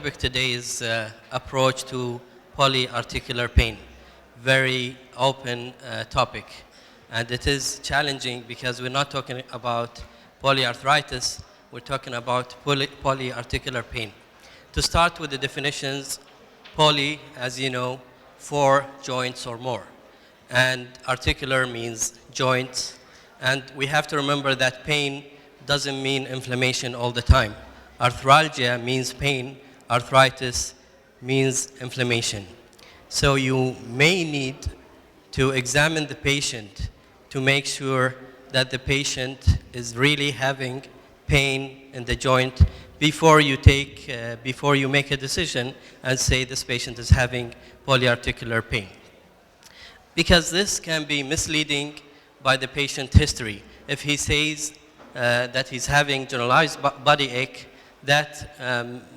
topic today is approach to polyarticular pain. Very open topic. And it is challenging because we're not talking about polyarthritis, we're talking about polyarticular pain. To start with the definitions, poly, as you know, 4 joints or more. And articular means joints. And we have to remember that pain doesn't mean inflammation all the time. Arthralgia means pain. Arthritis means inflammation. So you may need to examine the patient to make sure that the patient is really having pain in the joint before you make a decision and say this patient is having polyarticular pain. Because this can be misleading by the patient history. If he says that he's having generalized body ache, that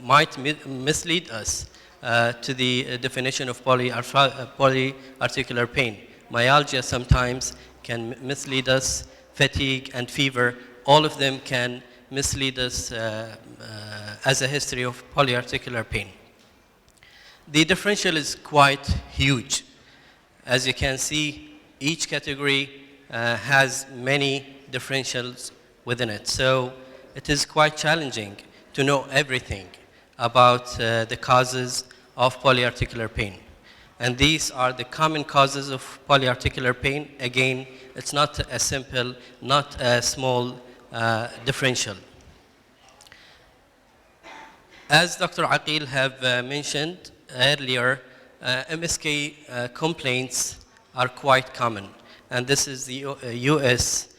might mislead us to the definition of polyarticular pain. Myalgia sometimes can mislead us, fatigue and fever, all of them can mislead us as a history of polyarticular pain. The differential is quite huge. As you can see, each category has many differentials within it. So it is quite challenging to know everything about the causes of polyarticular pain. And these are the common causes of polyarticular pain. Again, it's not a simple, not a small differential. As Dr. Aqil have mentioned earlier, MSK complaints are quite common. And this is the US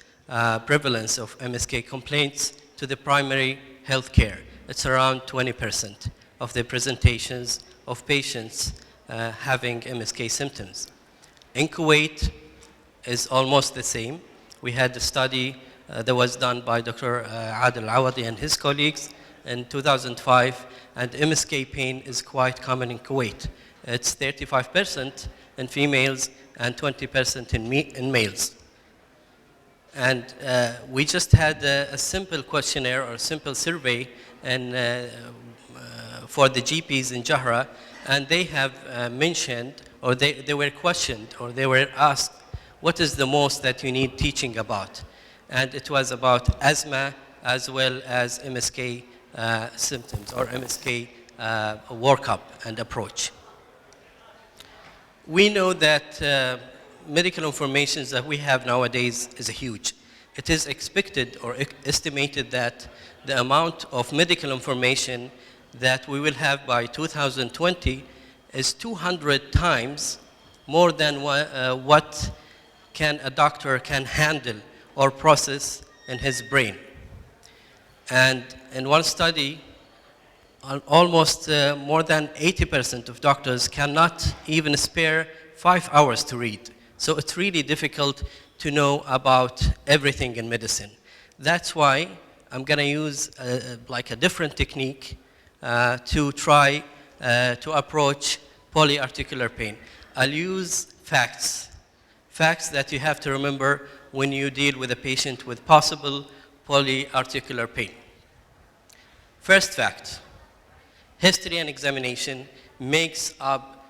prevalence of MSK complaints to the primary health care. It's around 20% of the presentations of patients having MSK symptoms. In Kuwait, is almost the same. We had a study that was done by Dr. Adel Awadi and his colleagues in 2005, and MSK pain is quite common in Kuwait. It's 35% in females and 20% in males. And we just had a simple questionnaire or a simple survey for the GPs in Jahra, and they have mentioned, or they were questioned, or they were asked, what is the most that you need teaching about? And it was about asthma as well as MSK symptoms or MSK workup and approach. We know that medical information that we have nowadays is huge. It is expected or estimated that the amount of medical information that we will have by 2020 is 200 times more than what a doctor can handle or process in his brain. And in one study, almost more than 80% of doctors cannot even spare 5 hours to read. So it's really difficult to know about everything in medicine. That's why I'm going to use like a different technique to try to approach polyarticular pain. I'll use facts that you have to remember when you deal with a patient with possible polyarticular pain. First fact, history and examination makes up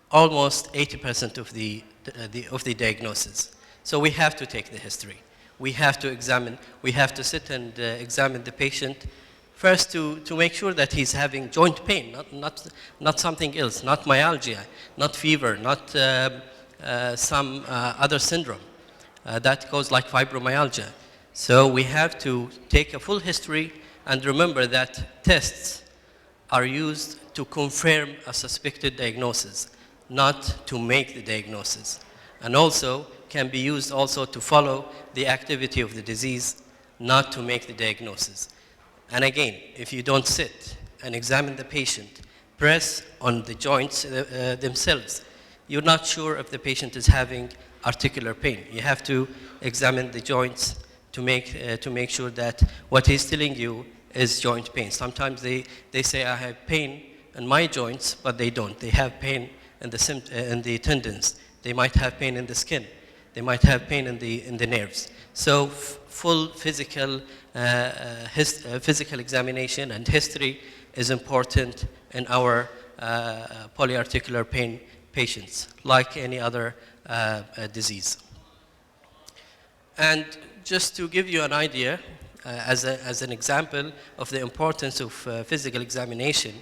almost 80% of the diagnosis. So we have to take the history. We have to examine, we have to sit and examine the patient first to make sure that he's having joint pain, not something else, not myalgia, not fever, not some other syndrome that goes like fibromyalgia. So we have to take a full history and remember that tests are used to confirm a suspected diagnosis, not to make the diagnosis. And also can be used also to follow the activity of the disease, not to make the diagnosis. And again, if you don't sit and examine the patient, press on the joints themselves, you're not sure if the patient is having articular pain. You have to examine the joints to make sure that what he's telling you is joint pain. Sometimes they say, I have pain in my joints, but they don't. They have pain in the tendons. They might have pain in the skin. They might have pain in the nerves. So full physical examination and history is important in our polyarticular pain patients, like any other disease. And just to give you an idea, as an example of the importance of physical examination,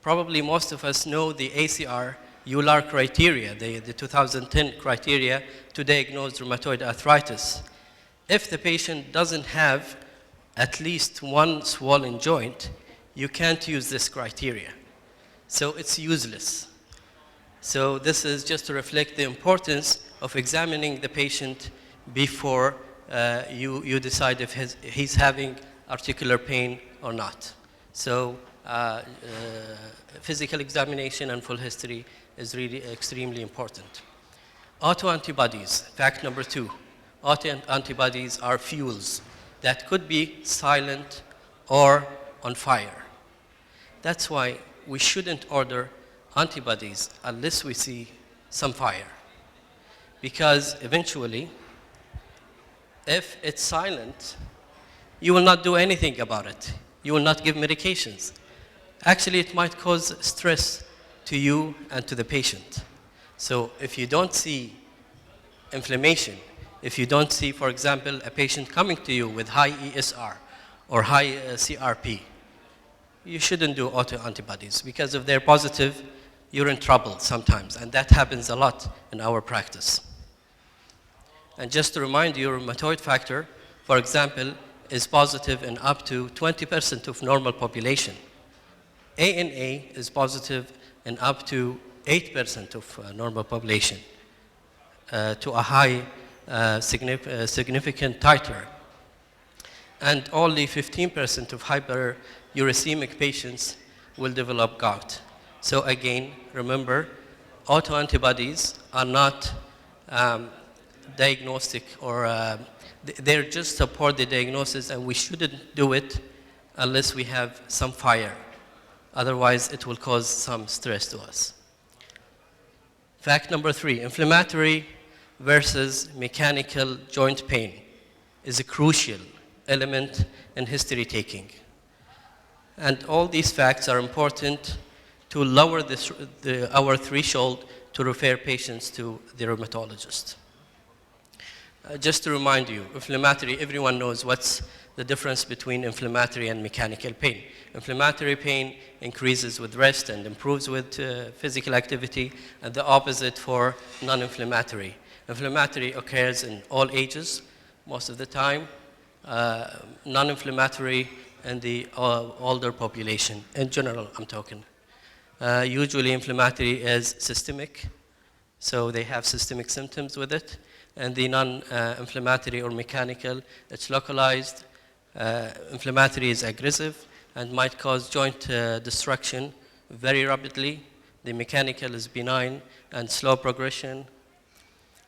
probably most of us know the ACR EULAR criteria, the 2010 criteria to diagnose rheumatoid arthritis. If the patient doesn't have at least one swollen joint, you can't use this criteria. So it's useless. So this is just to reflect the importance of examining the patient before you decide if he's having articular pain or not. So physical examination and full history is really extremely important. Autoantibodies, fact number 2. Autoantibodies are fuels that could be silent or on fire. That's why we shouldn't order antibodies unless we see some fire. Because eventually, if it's silent, you will not do anything about it. You will not give medications. Actually, it might cause stress to you and to the patient. So if you don't see inflammation, if you don't see, for example, a patient coming to you with high ESR or high CRP, you shouldn't do autoantibodies, because if they're positive, you're in trouble sometimes, and that happens a lot in our practice. And just to remind you, rheumatoid factor, for example, is positive in up to 20% of normal population. ANA is positive in up to 8% of normal population, to a high significant titer. And only 15% of hyperuricemic patients will develop gout. So again, remember, autoantibodies are not diagnostic, or they're just support the diagnosis, and we shouldn't do it unless we have some fire. Otherwise, it will cause some stress to us. Fact number 3, inflammatory versus mechanical joint pain is a crucial element in history taking. And all these facts are important to lower our threshold to refer patients to the rheumatologist. Just to remind you, inflammatory, everyone knows what's the difference between inflammatory and mechanical pain. Inflammatory pain increases with rest and improves with physical activity, and the opposite for non-inflammatory. Inflammatory occurs in all ages, most of the time. Non-inflammatory in the older population. In general, I'm talking. Usually inflammatory is systemic, so they have systemic symptoms with it. And the non-inflammatory or mechanical, it's localized. Inflammatory is aggressive and might cause joint destruction very rapidly. The mechanical is benign and slow progression.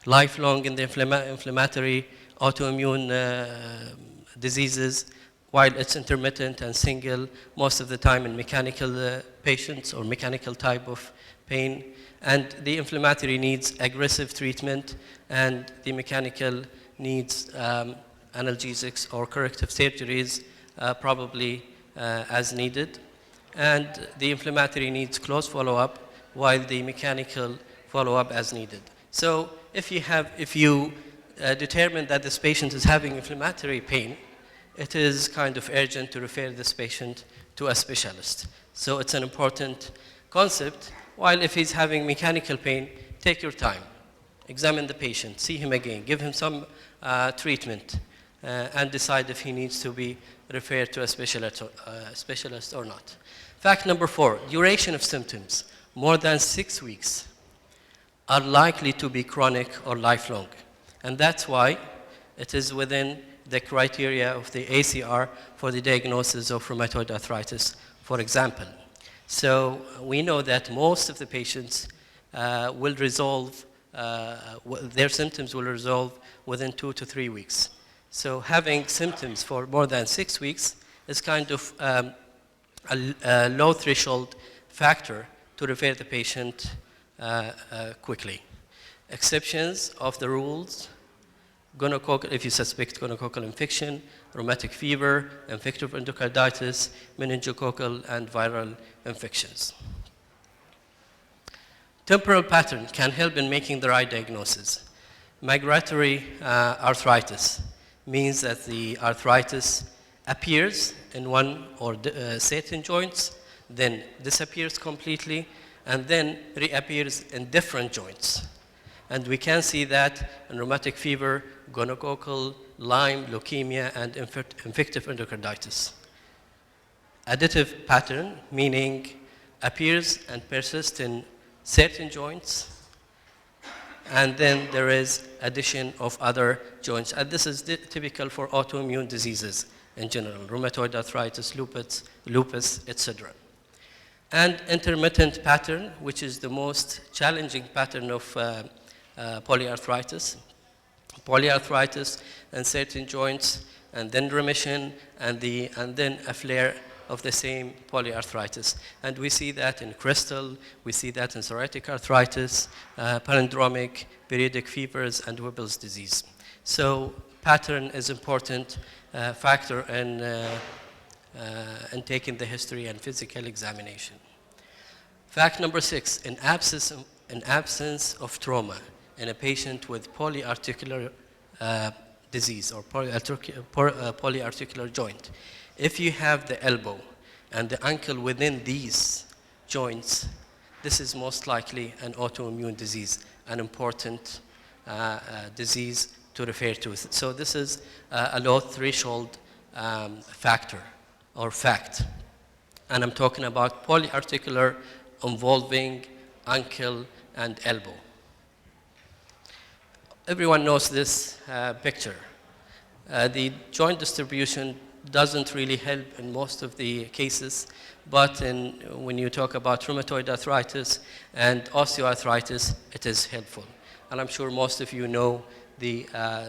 Lifelong in the inflammatory autoimmune diseases, while it's intermittent and single most of the time in mechanical patients or mechanical type of pain. And the inflammatory needs aggressive treatment, and the mechanical needs analgesics or corrective surgeries probably as needed. And the inflammatory needs close follow-up, while the mechanical follow-up as needed. So if you determine that this patient is having inflammatory pain, it is kind of urgent to refer this patient to a specialist. So it's an important concept. While if he's having mechanical pain, take your time. Examine the patient, see him again, give him some treatment, and decide if he needs to be referred to a specialist or not. Fact number 4, duration of symptoms. More than 6 weeks are likely to be chronic or lifelong. And that's why it is within the criteria of the ACR for the diagnosis of rheumatoid arthritis, for example. So we know that most of the patients will resolve, their symptoms will resolve within 2 to 3 weeks. So having symptoms for more than 6 weeks is kind of a low threshold factor to refer the patient quickly. Exceptions of the rules if you suspect gonococcal infection, rheumatic fever, infective endocarditis, meningococcal, and viral infections. Temporal pattern can help in making the right diagnosis. Migratory arthritis means that the arthritis appears in one or certain joints, then disappears completely, and then reappears in different joints. And we can see that in rheumatic fever, gonococcal, Lyme, leukemia, and infective endocarditis. Additive pattern, meaning appears and persists in certain joints, and then there is addition of other joints. And this is typical for autoimmune diseases in general, rheumatoid arthritis, lupus, etc. And intermittent pattern, which is the most challenging pattern of polyarthritis. Polyarthritis and certain joints, and then remission, and then a flare of the same polyarthritis. And we see that in crystal, we see that in psoriatic arthritis, palindromic, periodic fevers, and Weber's disease. So pattern is important factor in taking the history and physical examination. Fact number 6, in absence of trauma in a patient with polyarticular disease or polyarticular joint, if you have the elbow and the ankle within these joints, this is most likely an autoimmune disease, an important disease to refer to. So this is a low threshold factor or fact. And I'm talking about polyarticular involving ankle and elbow. Everyone knows this picture. The joint distribution doesn't really help in most of the cases, but when you talk about rheumatoid arthritis and osteoarthritis, it is helpful. And I'm sure most of you know the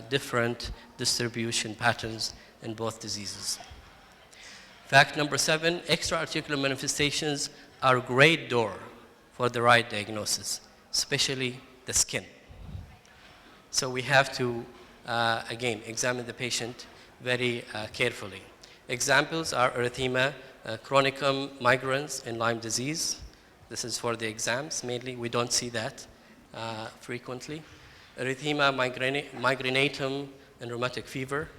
different distribution patterns in both diseases. Fact number 7, extra-articular manifestations are a great door for the right diagnosis, especially the skin. So we have to, again, examine the patient very carefully. Examples are erythema chronicum migrans in Lyme disease. This is for the exams mainly. We don't see that frequently. Erythema migranatum in rheumatic fever.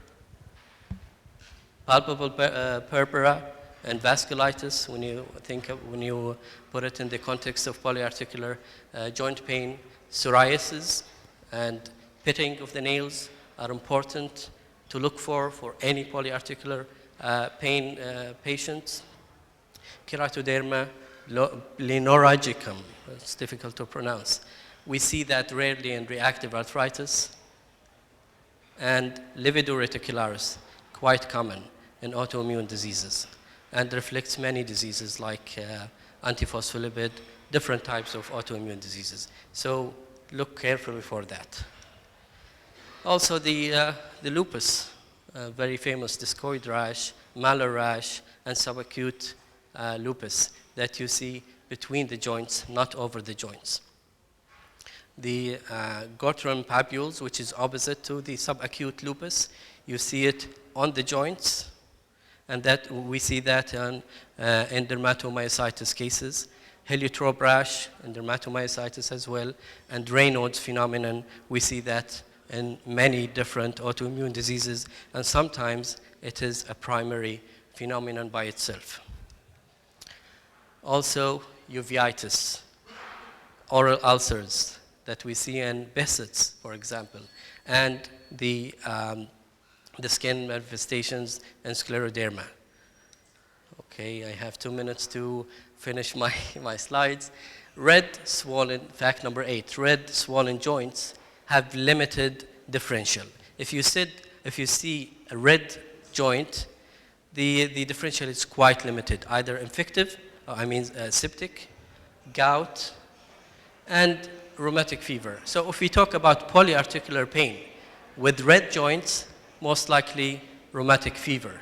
Palpable purpura and vasculitis when you put it in the context of polyarticular joint pain. Psoriasis and pitting of the nails are important to look for any polyarticular pain patients. Keratoderma linoragicum, it's difficult to pronounce. We see that rarely in reactive arthritis. And livido reticularis, quite common in autoimmune diseases, and reflects many diseases like antiphospholipid, different types of autoimmune diseases. So look carefully for that. Also the lupus, very famous discoid rash, malar rash, and subacute lupus that you see between the joints, not over the joints. The Gottram papules, which is opposite to the subacute lupus, you see it on the joints, and that we see that in dermatomyositis cases. Heliotrope rash and dermatomyositis as well, and Raynaud's phenomenon, we see that in many different autoimmune diseases, and sometimes it is a primary phenomenon by itself. Also, uveitis, oral ulcers that we see in Behçet's, for example, and the skin manifestations and scleroderma. Okay, I have 2 minutes to finish my slides. Red swollen, fact number 8, red swollen joints have limited differential. If you see a red joint, the differential is quite limited, either infective, septic, gout, and rheumatic fever. So if we talk about polyarticular pain with red joints, most likely rheumatic fever.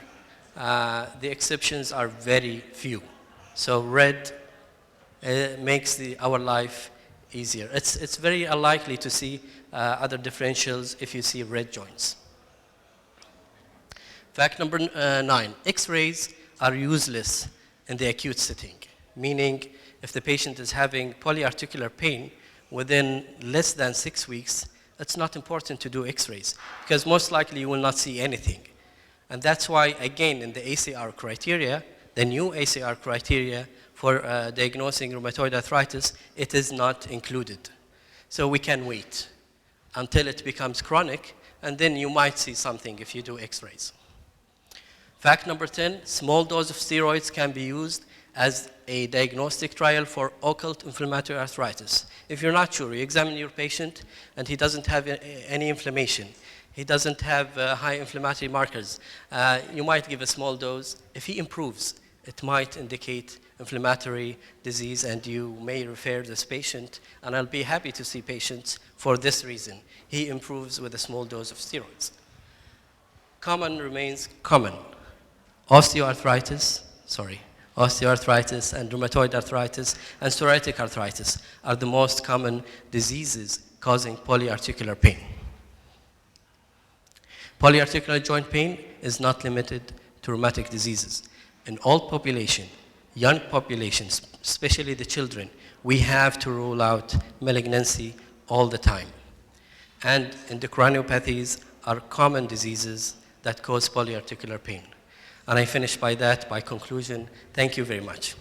The exceptions are very few. So red makes our life easier. It's very unlikely to see other differentials if you see red joints. Fact number 9, X-rays are useless in the acute setting, meaning if the patient is having polyarticular pain within less than 6 weeks, it's not important to do X-rays because most likely you will not see anything. And that's why, again, in the ACR criteria, the new ACR criteria for diagnosing rheumatoid arthritis, it is not included. So we can wait until it becomes chronic, and then you might see something if you do X-rays. Fact number 10, small dose of steroids can be used as a diagnostic trial for occult inflammatory arthritis. If you're not sure, you examine your patient and he doesn't have any inflammation. He doesn't have high inflammatory markers. You might give a small dose. If he improves, it might indicate inflammatory disease, and you may refer this patient, and I'll be happy to see patients for this reason. He improves with a small dose of steroids. Common remains common. Osteoarthritis and rheumatoid arthritis and psoriatic arthritis are the most common diseases causing polyarticular pain. Polyarticular joint pain is not limited to rheumatic diseases. In all population, young populations, especially the children, we have to rule out malignancy all the time. And endocrinopathies are common diseases that cause polyarticular pain. And I finish by conclusion. Thank you very much.